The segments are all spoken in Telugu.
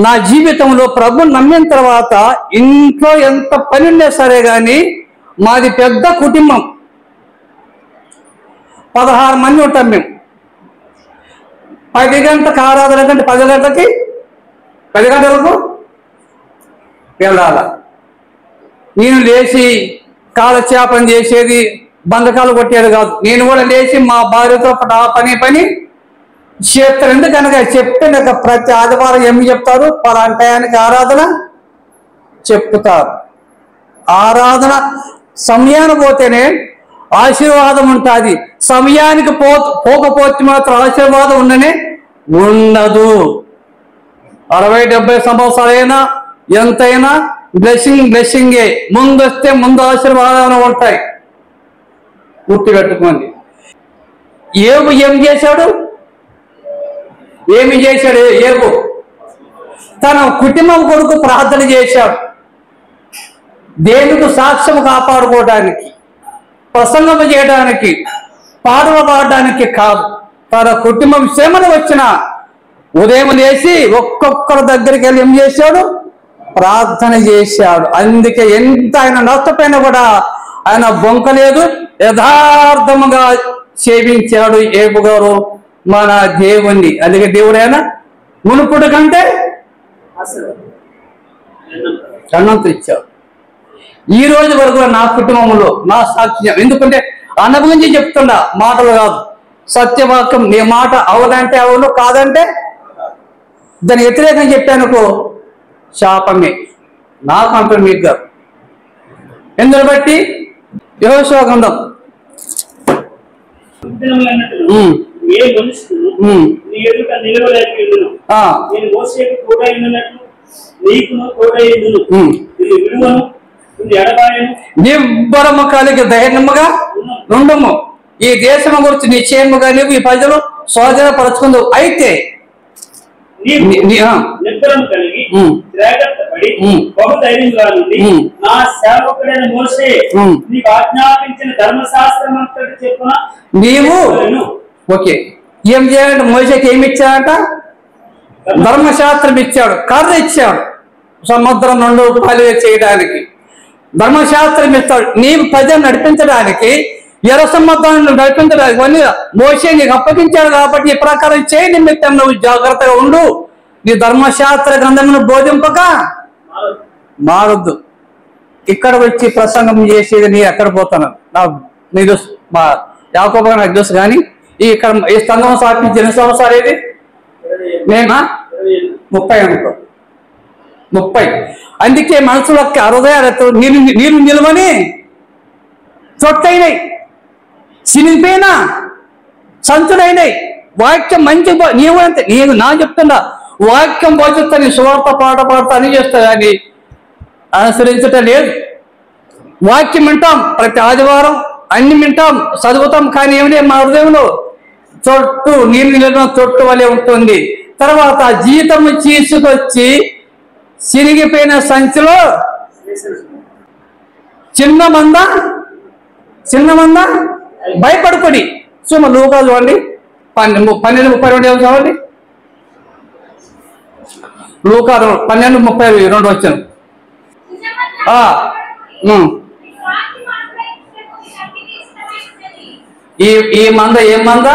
నా జీవితంలో ప్రభుని నమ్మిన తర్వాత ఇంట్లో ఎంత పని ఉన్నా సరే కానీ మాది పెద్ద కుటుంబం, 16 మంది ఉంటాం మేము. 10 గంటలకు ఆరాధన కంటే 10 గంటలకు వెళ్ళాల. నేను లేచి కాలక్షేపం చేసేది, బంధకాలు కొట్టేది కాదు. నేను కూడా లేచి మా భార్యతో పని చేస్తారు. ఎందుకనగా చెప్తే నాకు ప్రతి ఆదివారం ఏమి చెప్తారు, పలానా టయానికి ఆరాధన చెప్తారు. ఆరాధన సమయానికి పోతేనే ఆశీర్వాదం ఉంటుంది. సమయానికి పోకపోతే మాత్రం ఆశీర్వాదం ఉండదు. 60-70 సంవత్సరాలైనా ఎంతైనా బ్లెస్సింగే. ముందు వస్తే ముందు ఆశీర్వాదాలు ఉంటాయి. గుర్తుపెట్టుకోండి. ఏమి చేశాడు? ఏబు తన కుటుంబం కొరకు ప్రార్థన చేశాడు. దేవునికి సాక్ష్యం కాపాడుకోవడానికి, ప్రసంగం చేయడానికి, పాటలు పాడడానికి కాదు. తన కుటుంబం శ్రమలు వచ్చిన ఉదయం లేచి ఒక్కొక్కరి దగ్గరికి వెళ్ళి ఏం చేశాడు? ప్రార్థన చేశాడు. అందుకే ఎంత ఆయన నష్టపోయినా కూడా ఆయన బొంకలేదు, యథార్థముగా సేవించాడు ఏబు గారు మన దేవుణ్ణి. అందుకే దేవుడైనా మునుపుడు కంటే అన్నంత ఇచ్చాడు. ఈ రోజు వరకు నా కుటుంబంలో నా సాక్ష్యం, ఎందుకంటే అనుభవించి చెప్తున్నా, మాటలు కాదు, సత్యవాక్యం. నీ మాట అవునంటే అవును, కాదంటే దాని వ్యతిరేకం చెప్పానుకో శాపమే. నాకు అంటారు మీకు కాదు. ఎందుకు బట్టి యెహోషువ గ్రంథం నిబ్బరము కలిగి ధైర్యముగా నుండుము. ఈ దేశము గురించి నిశ్చయముగా నీవు ఈ ప్రజలు స్వాధీనపరచుకుందు. అయితే నిబ్బరం కలిగి జాగ్రత్తపడి బహుధైర్యంగా నుండి నా సేవకుడైన మోషే నీకు ఆజ్ఞాపించిన ధర్మశాస్త్రం అంతటి చెప్పున నీవు ఓకే ఏం చేయాలంటే మోషేకి ఏమి ఇచ్చాడట? ధర్మశాస్త్రం ఇచ్చాడు, కర్ర ఇచ్చాడు, సముద్రం నుండి ఉపాధి చేయడానికి ధర్మశాస్త్రం ఇస్తాడు. నీవు ప్రజలు నడిపించడానికి, ఎర్ర సముద్రాన్ని నడిపించడానికి అన్ని మోషే నీకు అప్పగించాడు. కాబట్టి ఈ ప్రకారం చేయి నిమిత్తం నువ్వు జాగ్రత్తగా ఉండు. నీ ధర్మశాస్త్ర గ్రంథమును బోధింపక మారొద్దు. ఇక్కడ వచ్చి ప్రసంగం చేసేది నీ ఎక్కడ పోతాను నీకు మా యాకోబు నాకు తెలుసు. కానీ ఇక్కడ ఈ స్తంభం స్థాపించి ఎన్ని సంవత్సరాలు ఏది? నేనా 30 అనుకో, 30. అందుకే మనసులకి హృదయాలతో నీరు నిలవని చొట్టయినాయి, సినిపోయినా సంచుడైనాయి. వాక్యం మంచి నీవు అంతే. నేను నా చెప్తున్నా, వాక్యం బోధిస్తా, నీ సువార్త పాట పాడుతా అని చేస్తా, కానీ అనుసరించటం లేదు. వాక్యం వింటాం, ప్రతి ఆదివారం అన్ని వింటాం, చదువుతాం, కానీ ఏమిటి మా హృదయంలో చొట్టు నీరు నిలవ చొట్టు వలె ఉంటుంది. తర్వాత జీతం తీసుకొచ్చి చిరిగిపోయిన సంచిలో చిన్న మంద భయపడుకొని లూకా చూడండి 12:32 చదవండి. లూకా 12:32 వచ్చాను. ఈ మంద ఏం మంద?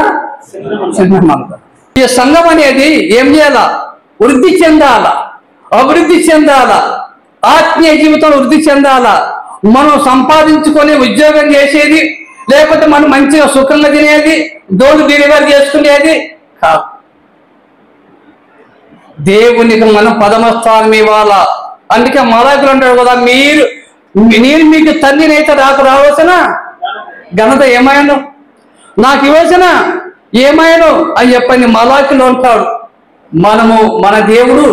చిన్న మంద. ఈ సంఘం అనేది ఏం చేయాలా? వృద్ధి చెందాలా, అభివృద్ధి చెందాలా, ఆత్మీయ జీవితంలో వృద్ధి చెందాలా. మనం సంపాదించుకొని ఉద్యోగం చేసేది, లేకపోతే మనం మంచిగా సుఖంగా తినేది, డోర్ డెలివరీ చేసుకునేది కాదు. దేవునికి మనం 10వ స్థానం ఇవ్వాలా. అందుకే మలాకులు అంటాడు కదా, నేను మీకు తండ్రినైతే నాకు రావలసిన ఘనత ఏమైనా, నాకు ఇవ్వాల్సిన ఏమైనా అని చెప్పని మలాకులు అంటాడు. మన దేవుడు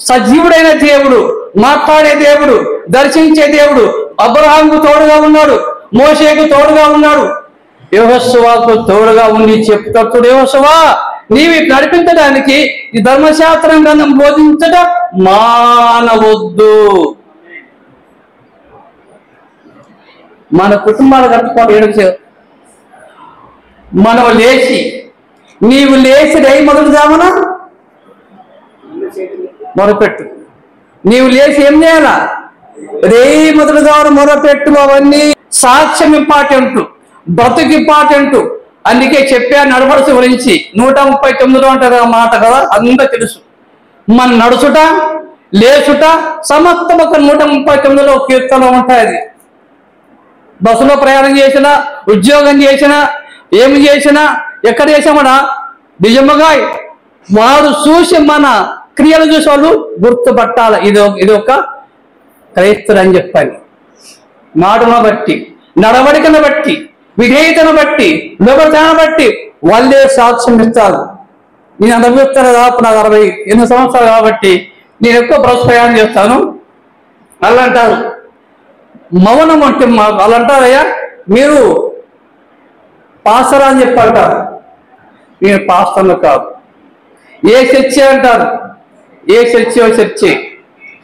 సజీవుడైన దేవుడు, మాట్లాడే దేవుడు, దర్శించే దేవుడు. అబ్రహాముకు తోడుగా ఉన్నాడు, మోషేకు తోడుగా ఉన్నాడు, యెహోషువకు తోడుగా ఉండి చెప్తాడు, యెహోషువా నీవి నడిపించడానికి ఈ ధర్మశాస్త్రం గ్రంథం బోధించడం మానవద్దు. మన కుటుంబాలు కట్టుకోవాలి. ఏడు మనం నీవు లేచి రై మొదలు జామున మొరపెట్టు. నీవు లేచి ఏం చేయాలా? రేయి మొదటి ద్వారా మొరపెట్టు. అవన్నీ సాక్ష్యం ఇంపార్టెంట్, బ్రతుకు ఇంపార్టెంట్. అందుకే చెప్పాను నడవలసి గురించి 139 అంటారు ఆ మాట కదా, అందరూ తెలుసు. మన నడుచుట లేచుట సమస్తం ఒక 139లో కీర్తన ఉంటుంది. బస్సులో ప్రయాణం చేసినా, ఉద్యోగం చేసినా, ఏమి చేసినా, ఎక్కడ చేసామన్నా నిజముగా వారు చూసి మన క్రియలు చూసి వాళ్ళు గుర్తుపట్టాలి. ఇది ఒక క్రైస్తవుడు అని చెప్పాలి. మాటను బట్టి, నడవడికను బట్టి, విధేయతను బట్టి, నిబద్ధతను బట్టి వాళ్ళే సాక్ష్యం ఇస్తారు. నేను అనుభవిస్తాను దాదాపు నాకు 68 సంవత్సరాలు కాబట్టి నేను ఎక్కువ బస్సు ప్రయాణం చేస్తాను. వాళ్ళు అంటారు మౌనం అంటే వాళ్ళు అంటారయ్యా మీరు పాస్టర్ అని చెప్పంటారు. నేను పాస్టర్లు కాదు. ఏ చర్చ అంటారు, ఏ చర్చో చర్చే.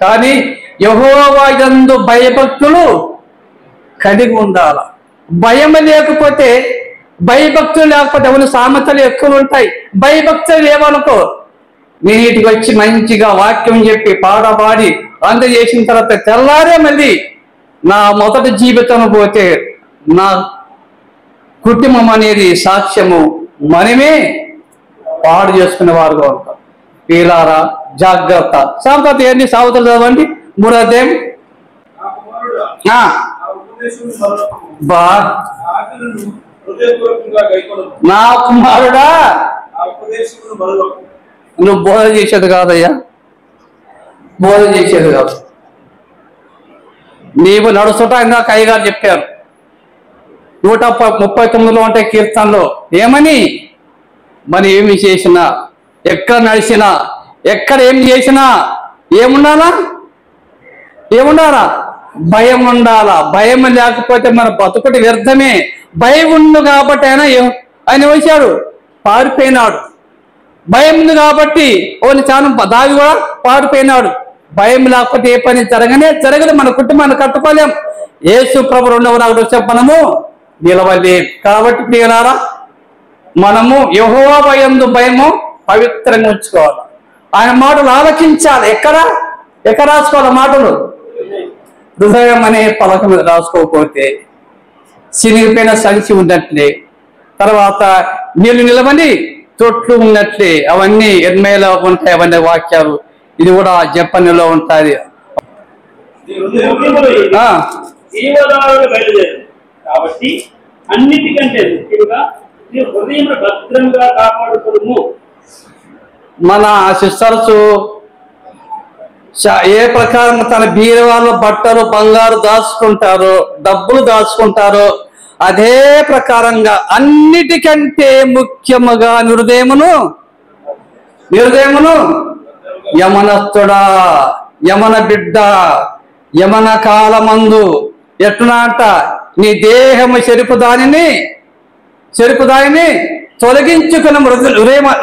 కానీ యెహోవా యందు భయభక్తులు కలిగి ఉండాల. భయం లేకపోతే, భయభక్తులు లేకపోతే ఎవరి సామెతలు ఎక్కువ ఉంటాయి. భయభక్తులు లేవనుకో, నేను ఇంటికి వచ్చి మంచిగా వాక్యం చెప్పి పాట పాడి అందజేసిన తర్వాత తెల్లారే మళ్ళీ నా మొదటి జీవితం పోతే నా కుటుంబం అనేది సాక్ష్యము మనమే పాడు చేసుకునే వారుగా ఉంటాం. పీలారా జాగ్రత్త. సామెతలు ఏంటి? సామెతలు చదవండి 3వ అధ్యాయం. బా నా కుమారుడా నువ్వు బోధ చేసేది కాదయ్యా, బోధ చేసేది కాదు. నీవు నడుచుట ఇందాక అయ్యగారు చెప్పారు 139లో అంటే కీర్తనలో ఏమని, మరి ఏమి చేసినా, ఎక్కడ నడిచినా, ఎక్కడ ఏం చేసినా ఏముండాలా? భయం ఉండాలా. భయం లేకపోతే మన బతుకుటి వ్యర్థమే. భయం ఉంది కాబట్టి ఆయన వచ్చాడు, పారిపోయినాడు. భయం ఉంది కాబట్టి చాలా దావి కూడా పారిపోయినాడు. భయం లేకపోతే ఏ పని జరగదు. మన కుటుంబాన్ని కట్టుకోలేం. యేసు ప్రభు 2వ మనము నిలవలేం. కాబట్టి ప్రియులారా, మనము యెహోవా యందు భయము పవిత్రంగా ఉంచుకోవాలి. ఆయన మాటలు ఆలకించాలి. ఎక్కడ రాసుకోవాలి మాటలు? హృదయం అనే పలక మీద రాసుకోకపోతే చినిగిపోయిన సంచి ఉన్నట్లే, తర్వాత నీళ్ళు నిలబడి తొట్లు ఉన్నట్లే. అవన్నీ ఎర్మేలో ఉంటాయి, అవన్నీ వాక్యాలు. ఇది కూడా జపనిలో ఉంటుంది. కాబట్టి అన్నిటికంటే ముఖ్యంగా హృదయం భద్రంగా కాపాడుకోము. మన సిస్టర్స్ ఏ ప్రకారం తన బీరువాలో బట్టలు బంగారు దాచుకుంటారో, డబ్బులు దాచుకుంటారో, అదే ప్రకారంగా అన్నిటికంటే ముఖ్యముగా హృదయమును యమనస్తుడా, యమన బిడ్డ, యమన కాలమందు ఎట్లా అంట నీ దేహము చెరుపు దానిని తొలగించుకున్న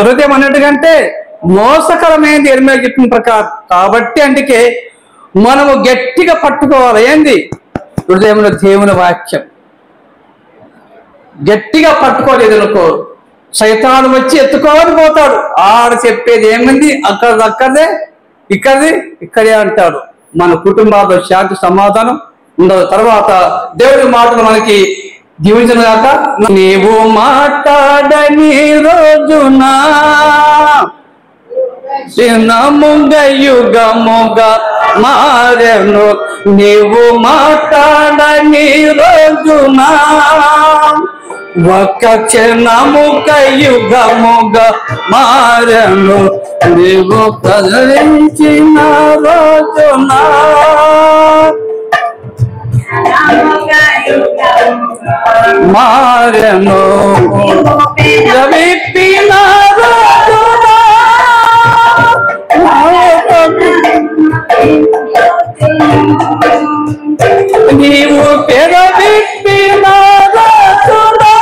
హృదయం అన్నట్టుకంటే మోసకరమైనది ఎనిమిది చెప్పిన ప్రకారం. కాబట్టి అందుకే మనము గట్టిగా పట్టుకోవాలి. ఏంది? హృదయంలో దేవుని వాక్యం గట్టిగా పట్టుకోలేదు అనుకో, సైతాను వచ్చి ఎత్తుకోవాలి పోతాడు. ఆడు చెప్పేది ఏమైంది అక్కడదే, ఇక్కడే అంటాడు. మన కుటుంబాల్లో శాంతి సమాధానం ఉండదు. తర్వాత దేవుడి మాటలు మనకి దీవించిన కాక, నీవు మాట్లాడని రోజునా యుగముగా మారెను, నీవు మాట్లాడని రోజునా ఒక క్షణముగ యుగముగా మారెను, నీవు కదిలించిన రోజునా మారెను, విప్పిన రోజునా నీవు పెరవిప్పిన రోజునా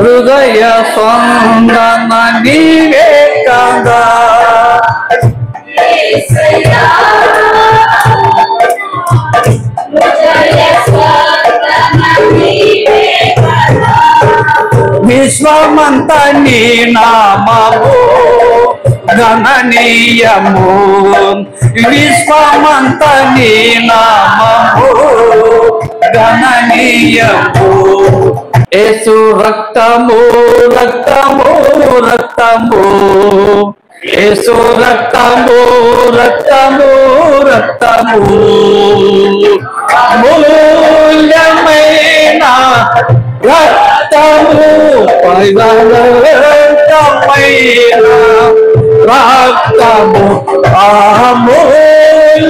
హృదయ స్వందన నీవే కదా విశ్వమంత నీ నామము గణనీయము, విశ్వమంత నీ నామము గణనీయము. యేసు రక్తము రక్తము రక్తము, యేసు రక్తము రక్తము రక్తము, అమూల్యమైన రక్తము, పవిత్రమైన రక్తము, అమూల్యమైన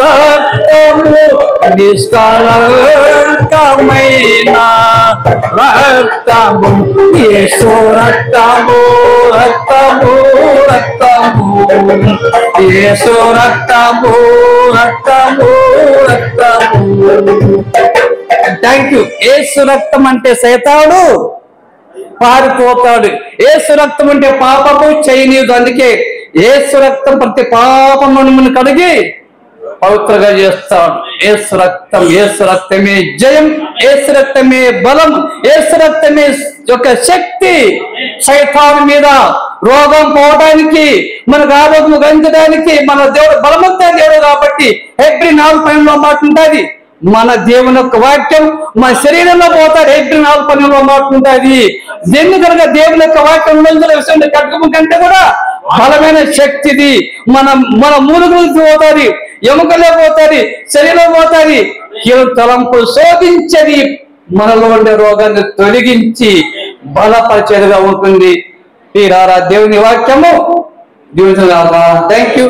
రక్తము, నిష్కళంకమైన రక్తము, యేసు రక్తము రక్తము రక్తము, యేసు రక్తము రక్తము రక్తము. Thank you. యేసు రక్తం అంటే సైతాను పారిపోతాడు. యేసు రక్తం అంటే పాపము చేయనీయదు. అందుకే యేసు రక్తం ప్రతి పాపమును కడిగి పవిత్రంగా చేస్తాడు. యేసు రక్తం, యేసు రక్తమే జయం, యేసు రక్తమే బలం, యేసు రక్తమే యొక్క శక్తి. సైతాను మీద రోగం పోవడానికి, మనకు ఆరోగ్యం గంచడానికి మన దేవుడు బలవంతుడైన దేవుడు కాబట్టి హెబ్రీ 4:12 మాట ఉంటుంది. మన దేవుని యొక్క వాక్యం మన శరీరంలో పోతాడు. హెబ్రీ 4:12 మాట ఉంటుంది. దీన్ని కనుక దేవుని యొక్క వాక్యం ఉన్నందున విషయం కట్టుకు కంటే కూడా బలమైన శక్తిది. మన మూలుగులు పోతుంది, ఎముకలే పోతుంది, శరీరం పోతుంది. తలంపు శోధించేది మనలో ఉండే రోగాన్ని తొలగించి బలపరిచేదిగా ఉంటుంది. ఈ రారా దేవుని వాక్యము దీవించుగాక. Thank you.